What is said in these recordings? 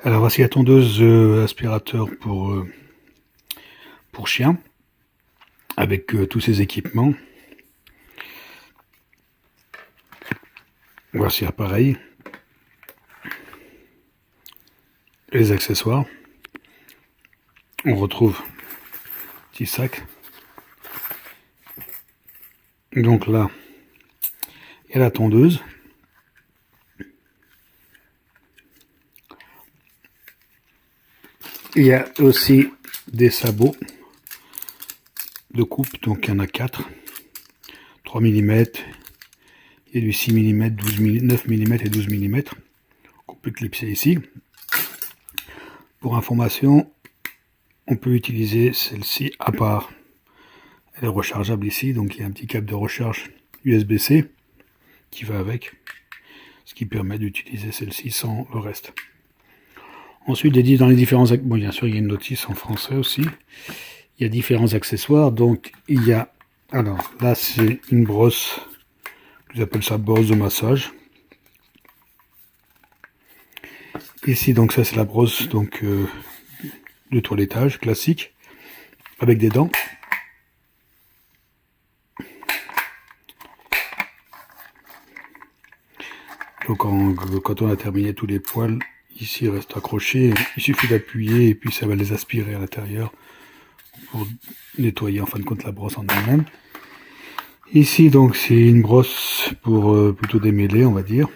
Alors voici la tondeuse aspirateur pour chien, avec tous ses équipements. Voici l'appareil, les accessoires. On retrouve petit sac. Donc là, il y a la tondeuse. Il y a aussi des sabots de coupe, donc il y en a 4, 3 mm, et du 6 mm, 12 mm, 9 mm et 12 mm, qu'on peut clipser ici. Pour information, on peut utiliser celle-ci à part. Elle est rechargeable ici, donc il y a un petit câble de recharge USB-C qui va avec, ce qui permet d'utiliser celle-ci sans le reste. Ensuite, dans les différents... Bon, bien sûr, il y a une notice en français aussi. Il y a différents accessoires. Donc, il y a... Alors, là, c'est une brosse. J'appelle ça brosse de massage. Ici, donc, ça, c'est la brosse donc, de toilettage classique. Avec des dents. Donc, quand on a terminé tous les poils... Ici, il reste accroché, il suffit d'appuyer et puis ça va les aspirer à l'intérieur pour nettoyer en fin de compte la brosse en elle-même. Ici, donc, c'est une brosse pour plutôt démêler, on va dire.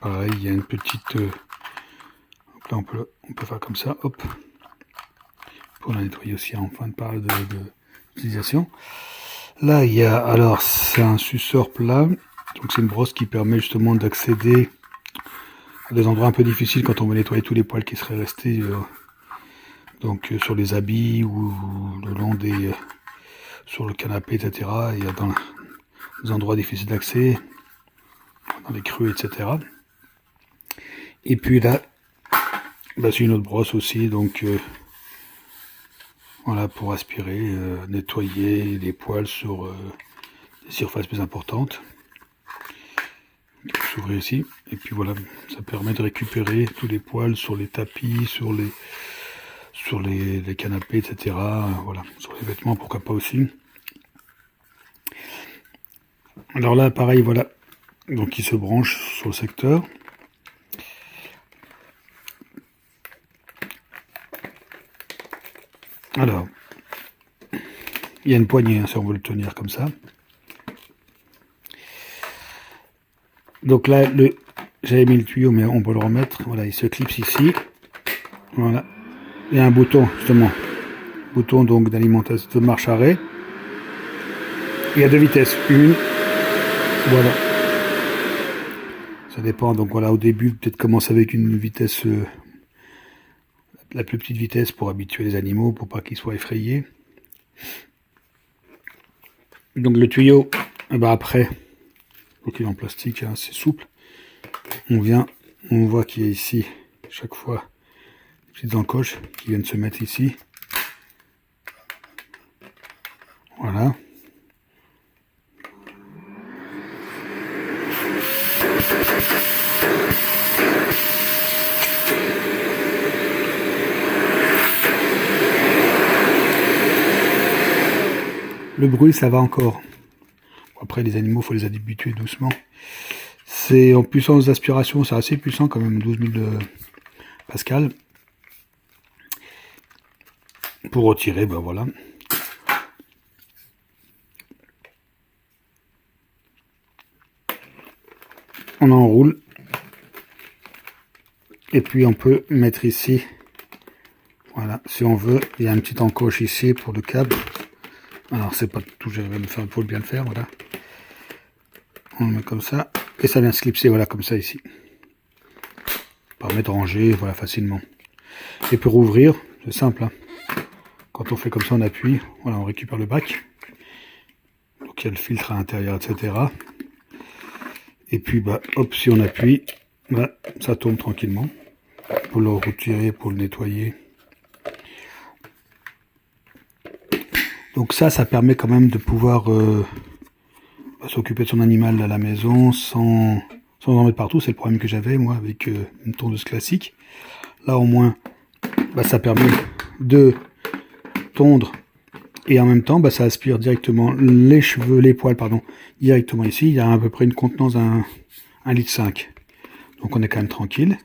Pareil, il y a une petite... là, on peut faire comme ça, hop, pour la nettoyer aussi en fin de d'utilisation. Là, il y a, alors, c'est un suceur plat, donc c'est une brosse qui permet justement d'accéder à des endroits un peu difficiles quand on veut nettoyer tous les poils qui seraient restés sur les habits ou le long des sur le canapé, etc. Il y a dans des endroits difficiles d'accès, dans les creux, etc. Et puis là, c'est une autre brosse aussi, donc voilà, pour aspirer, nettoyer les poils sur des surfaces plus importantes. S'ouvrir ici, et puis voilà, ça permet de récupérer tous les poils sur les tapis, sur les canapés, etc. Voilà, sur les vêtements, pourquoi pas aussi. Alors là, pareil, voilà, donc il se branche sur le secteur. Alors, il y a une poignée, hein, si on veut le tenir comme ça. Donc là, j'avais mis le tuyau, mais on peut le remettre. Voilà, il se clipse ici. Voilà. Il y a un bouton, justement. Bouton donc d'alimentation de marche-arrêt. Il y a 2 vitesses. Une. Voilà. Ça dépend. Donc voilà, au début, peut-être commencer avec une vitesse, la plus petite vitesse pour habituer les animaux, pour pas qu'ils soient effrayés. Donc le tuyau, après... Donc il est en plastique, hein, c'est souple. On voit qu'il y a ici, chaque fois, des petites encoches qui viennent se mettre ici. Voilà. Le bruit, ça va encore. Après, les animaux, il faut les habituer doucement. C'est en puissance d'aspiration, c'est assez puissant quand même, 12 000 pascal. Pour retirer, ben voilà. On enroule. Et puis on peut mettre ici. Voilà, si on veut, il y a une petite encoche ici pour le câble. Alors c'est pas tout, je vais le faire, pour bien le faire, voilà. On le met comme ça, et ça vient se clipser, voilà, comme ça ici. Permet de ranger, voilà, facilement. Et pour ouvrir, c'est simple, hein. Quand on fait comme ça, on appuie, voilà, on récupère le bac. Donc il y a le filtre à l'intérieur, etc. Et puis, hop, si on appuie, ça tourne tranquillement. Pour le retirer, pour le nettoyer. Donc ça permet quand même de pouvoir s'occuper de son animal à la maison sans en mettre partout. C'est le problème que j'avais moi avec une tondeuse classique. Là au moins, ça permet de tondre et en même temps ça aspire directement les poils directement ici. Il y a à peu près une contenance d'un 1,5 litre. Donc on est quand même tranquille.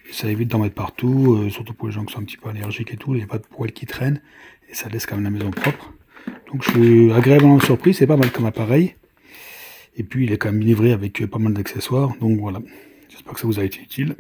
Et ça évite d'en mettre partout, surtout pour les gens qui sont un petit peu allergiques et tout, il n'y a pas de poils qui traînent et ça laisse quand même la maison propre. Donc je suis agréablement surpris, c'est pas mal comme appareil. Et puis il est quand même livré avec pas mal d'accessoires, donc voilà. J'espère que ça vous a été utile.